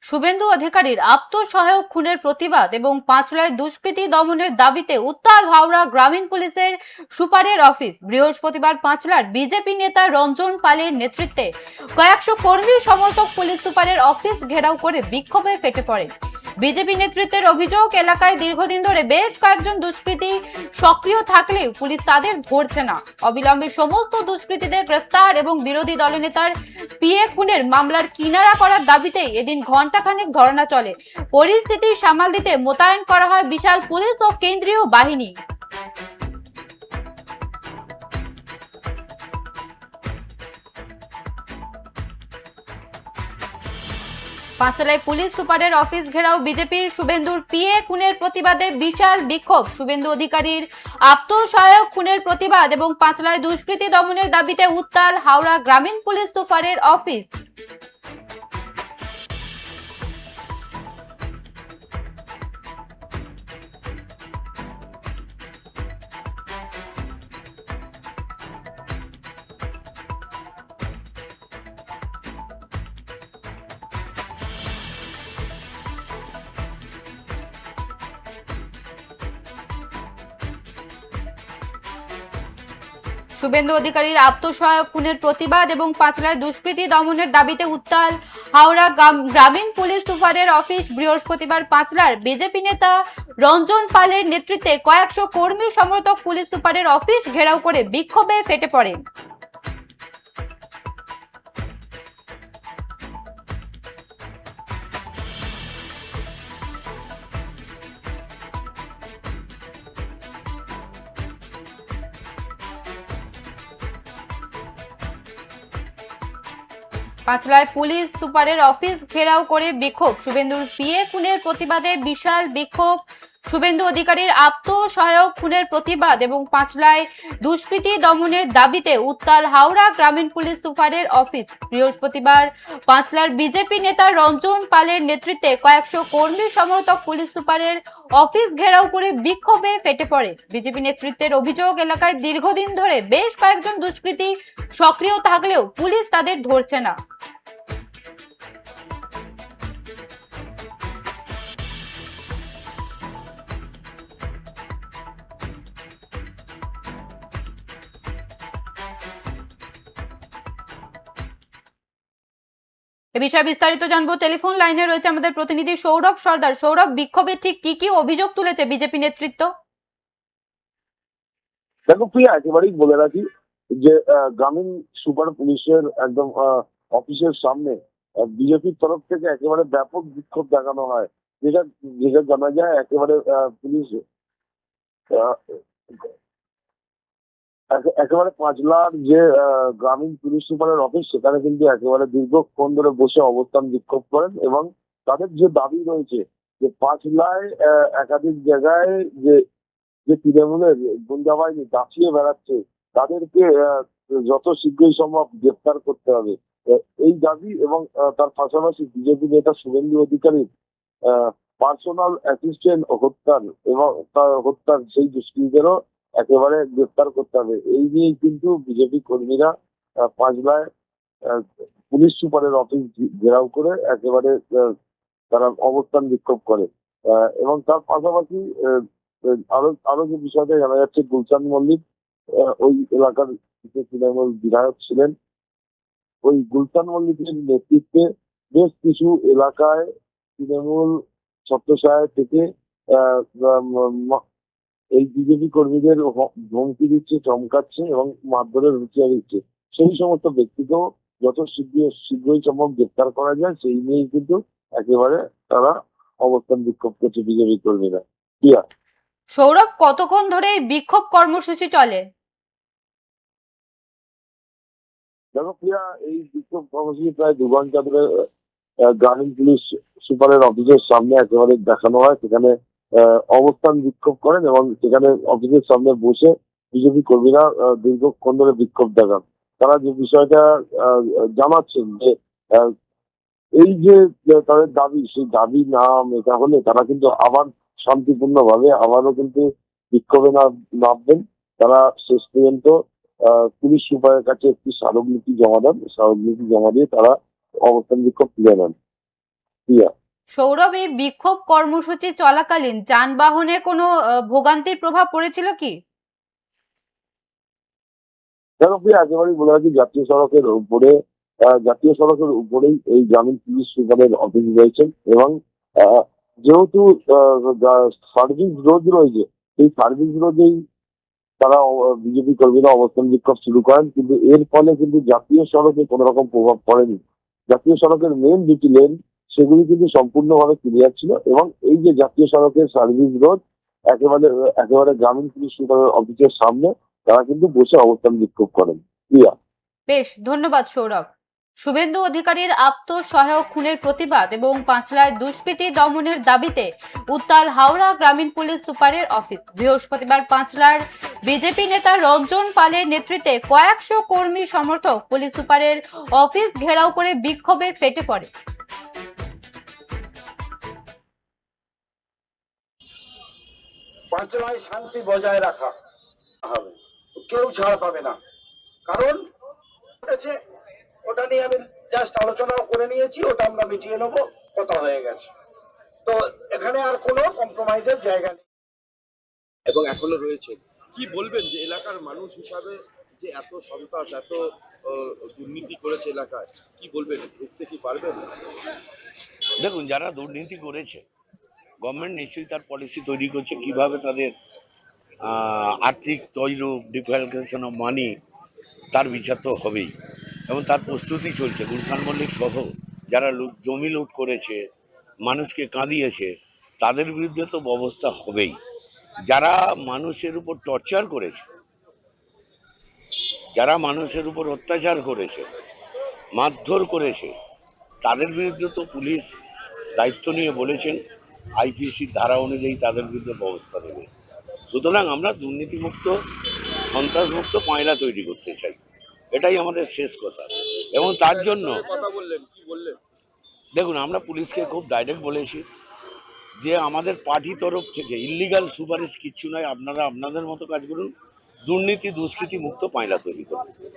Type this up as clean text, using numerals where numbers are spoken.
শুভেন্দু অধিকারীর আত্মসহায়ক খুনের প্রতিবাদ এবং পাঁচলায় দুষ্কৃতী দমনের দাবিতে উত্তাল হাওড়া গ্রামীণ পুলিশের সুপারের অফিস। বৃহস্পতিবার পাঁচলার বিজেপি নেতা রঞ্জন পালের নেতৃত্বে কয়েকশো কর্মী সমর্থক পুলিশ সুপারের অফিস ঘেরাও করে বিক্ষোভে ফেটে পড়ে। বিজেপি নেতৃত্বের অভিযোগ, এলাকায় দীর্ঘদিন ধরে বেশ কয়েকজন দুষ্কৃতী সক্রিয় থাকলেও পুলিশ তাদের ধরছে না। অবিলম্বে সমস্ত দুষ্কৃতীদের গ্রেফতার এবং বিরোধী দলনেতার পিএ খুনের মামলার কিনারা করার দাবিতেই এদিন ঘণ্টাখানেক ধর্ণা চলে। পরিস্থিতি সামাল দিতে মোতায়েন করা হয় বিশাল পুলিশ ও কেন্দ্রীয় বাহিনী। পাঁচলায় পুলিশ সুপারের অফিস ঘেরাও বিজেপির। শুভেন্দুর পিএ খুনের প্রতিবাদে বিশাল বিক্ষোভ। শুভেন্দু অধিকারীর আত্মসহায়ক খুনের প্রতিবাদ এবং পাঁচলায় দুষ্কৃতী দমনের দাবিতে উত্তাল হাওড়া গ্রামীণ পুলিশ সুপারের অফিস। শুভেন্দু অধিকারীর আত্মসহায়ক খুনের প্রতিবাদ এবং পাঁচলায় দুষ্কৃতী দমনের দাবিতে উত্তাল হাওড়া গ্রামীণ পুলিশ সুপারের অফিস। বৃহস্পতিবার পাঁচলার বিজেপি নেতা রঞ্জন পালের নেতৃত্বে কয়েকশো কর্মী সমর্থক পুলিশ সুপারের অফিস ঘেরাও করে বিক্ষোভে ফেটে পড়ে। পাঁচলায় পুলিশ সুপারের অফিস ঘেরাও করে বিক্ষোভ। শুভেন্দুর পিএ খুনের প্রতিবাদে বিশাল বিক্ষোভ। শুভেন্দু অধিকারীর আত্মসহায়ক খুনের প্রতিবাদ এবং পাঁচলায় দুষ্কৃতী দমনের দাবিতে উত্তাল হাওড়া গ্রামীণ পুলিশ সুপারের অফিস। বৃহস্পতিবার পাঁচলার বিজেপি নেতা রঞ্জন পালের নেতৃত্বে কয়েকশো কর্মী সমর্থক পুলিশ সুপারের অফিস ঘেরাও করে বিক্ষোভে ফেটে পড়ে। বিজেপি নেতৃত্বের অভিযোগ, এলাকায় দীর্ঘদিন ধরে বেশ কয়েকজন দুষ্কৃতী সক্রিয় থাকলেও পুলিশ তাদের ধরছে না। এ বিষয়ে বিস্তারিত জানবো। টেলিফোন লাইনে রয়েছে আমাদের প্রতিনিধি সৌরভ সর্দার। সৌরভ, বিক্ষোভে ঠিক কি কি অভিযোগ তুলেছে বিজেপি নেতৃত্ব? দেখো প্রিয়া, একেবারেই বলে রাখি যে গ্রামীণ সুপার পুলিশের একদম অফিসের সামনে বিজেপির তরফ থেকে একেবারে ব্যাপক বিক্ষোভ দেখানো হয়। যেটা যেটা জানা যায় একেবারে পুলিশ আহ, একেবারে পাঁচলার যে গ্রামীণ পুলিশ সুপারের অফিস, সেখানে কিন্তু একেবারে দীর্ঘক্ষণ ধরে বসে অবস্থান বিক্ষোভ করেন এবং তাদের যে দাবি রয়েছে যে পাঁচলায় একাধিক জায়গায় যে যে তৃণমূলের গুন্ডা বাহিনী দাপিয়ে বেড়াচ্ছে, তাদেরকে যত শীঘ্রই সম্ভব গ্রেপ্তার করতে হবে। এই দাবি এবং তার পাশাপাশি বিজেপি নেতা শুভেন্দু অধিকারীর পার্সোনাল অ্যাসিস্ট্যান্ট হত্যার এবং তার হত্যার সেই দুষ্কৃতীদেরও একেবারে গ্রেপ্তার করতে হবে, এই নিয়েই কিন্তু বিজেপি কর্মীরা পাঁচলায় আহ, পুলিশ সুপারের অফিস ঘেরাও করে একেবারে তারা অবস্থান বিক্ষোভ করে। এবং তার পাশাপাশি আরো আরো যে বিষয়টা জানা যাচ্ছে, গুলশান মল্লিক ওই এলাকার যে তৃণমূল বিধায়ক ছিলেন, ওই গুলশান মল্লিকের নেতৃত্বে বেশ কিছু এলাকায় তৃণমূল ছত্রছায়ায় থেকে আহ, উম, এই বিজেপি কর্মীদের ধমকি দিচ্ছে, চমকাচ্ছে এবং মারধরের হুঁশিয়ারি দিচ্ছে। সেই সমস্ত ব্যক্তিকেও যত শীঘ্রই সম্ভব গ্রেপ্তার করা যায়, সেই নিয়েই কিন্তু একেবারে তারা অবস্থান বিক্ষোভ করছে বিজেপি কর্মীরা। প্রিয়া, সৌরভ, কতক্ষণ ধরে এই বিক্ষোভ কর্মসূচি চলে? দেখো প্রিয়া, এই বিক্ষোভ কর্মসূচি প্রায় 2 ঘন্টা ধরে গ্রামীণ পুলিশ সুপারের অফিসের সামনে একেবারে দেখানো হয়। সেখানে অবস্থান বিক্ষোভ করেন এবং সেখানে অফিসের সামনে বসে বিজেপি কর্মীরা দীর্ঘক্ষণ ধরে বিক্ষোভ দেখান। তারা যে বিষয়টা জানাচ্ছেন যে আহ, এই যে তাদের দাবি, সেই দাবি না মেটা হলে তারা কিন্তু আবার শান্তিপূর্ণ ভাবে আবারও কিন্তু বিক্ষোভে নামবেন। তারা শেষ পর্যন্ত পুলিশ সুপারের কাছে একটি স্মারকলিপি জমা দেন। স্মারকলিপি জমা দিয়ে তারা অবস্থান বিক্ষোভ তুলে নেন। প্রিয়া। সৌরভ, এই বিক্ষোভ কর্মসূচি চলাকালীন যানবাহনে কোনো ভোগান্তির প্রভাব পড়েছিল কি? দেখো প্রিয়া, একেবারেই বলে রাখি, জাতীয় সড়কের উপরেই এই গ্রামীণ পুলিশ সুপারের অফিস রয়েছে এবং আহ, যেহেতু সার্ভিস রোড রয়েছে, সেই সার্ভিস রোডেই তারা বিজেপি কর্মীরা অবস্থান বিক্ষোভ শুরু করেন, কিন্তু এর ফলে কিন্তু জাতীয় সড়কে কোনো রকম প্রভাব পড়েনি। জাতীয় সড়কের মেন দুটি লেন সেগুলি কিন্তু সম্পূর্ণভাবে ক্লিয়ার ছিল এবং এই যে জাতীয় সড়কের সার্ভিস রোড একেবারে একেবারে গ্রামীণ পুলিশ সুপারের অফিসের সামনে তারা কিন্তু বসে অবস্থান বিক্ষোভ করেন। প্রিয়া। বেশ, ধন্যবাদ সৌরভ। শুভেন্দু অধিকারীর আত্মসহায়ক খুনের প্রতিবাদ এবং পাঁচলায় দুষ্কৃতী দমনের দাবিতে উত্তাল হাওড়া গ্রামীণ পুলিশ সুপারের অফিস। বৃহস্পতিবার পাঁচলার বিজেপি নেতা রঞ্জন পালের নেতৃত্বে কয়েকশো কর্মী সমর্থক পুলিশ সুপারের অফিস ঘেরাও করে বিক্ষোভে ফেটে পড়ে। পাঁচলায় শান্তি বজায় রাখা হবে, কেউ ছাড় পাবে না। কারণ ওটা নিয়ে আমি জাস্ট আলোচনাও করে নিয়েছি, ওটা আমরা মিটিয়ে নেবো, কথা হয়ে গেছে। তো এখানে আর কোনো কম্প্রোমাইজের জায়গা নেই এবং এখনো রয়েছে। কি বলবেন যে এলাকার মানুষ হিসাবে যে এত সন্ত্রাস, এত দুর্নীতি করেছে এলাকায়, কি বলবেন, রুখতে কি পারবেন? দেখুন, যারা দুর্নীতি করেছে, গভর্নমেন্ট নিশ্চয়ই তার পলিসি তৈরি করছে কিভাবে তাদের আর্থিক তৈরূপ, ডিফালকেশন অফ মানি, তার বিচার তো হবেই এবং তার প্রস্তুতি চলছে। গুলশান মল্লিক সহ যারা জমি লুট করেছে, মানুষকে কাঁদিয়েছে, তাদের বিরুদ্ধে তো ব্যবস্থা হবেই। যারা মানুষের উপর টর্চার করেছে, যারা মানুষের উপর অত্যাচার করেছে, মারধর করেছে, তাদের বিরুদ্ধে তো পুলিশ দায়িত্ব নিয়ে বলেছেন আইপিসির ধারা অনুযায়ী তাদের বিরুদ্ধে ব্যবস্থা নেবে। সুতরাং আমরা দুর্নীতিমুক্ত, সন্ত্রাসমুক্ত পায়রা তৈরি করতে চাই, এটাই আমাদের শেষ কথা। এবং তার জন্য কথা বললেন, কি বললেন? দেখুন, আমরা পুলিশকে খুব ডাইরেক্ট বলেছি যে আমাদের পার্টি তরফ থেকে ইল্লিগাল সুপারিশ কিচ্ছু নয়, আপনারা আপনাদের মতো কাজ করুন, দুর্নীতি দুষ্কৃতি মুক্ত পায়রা তৈরি করুন।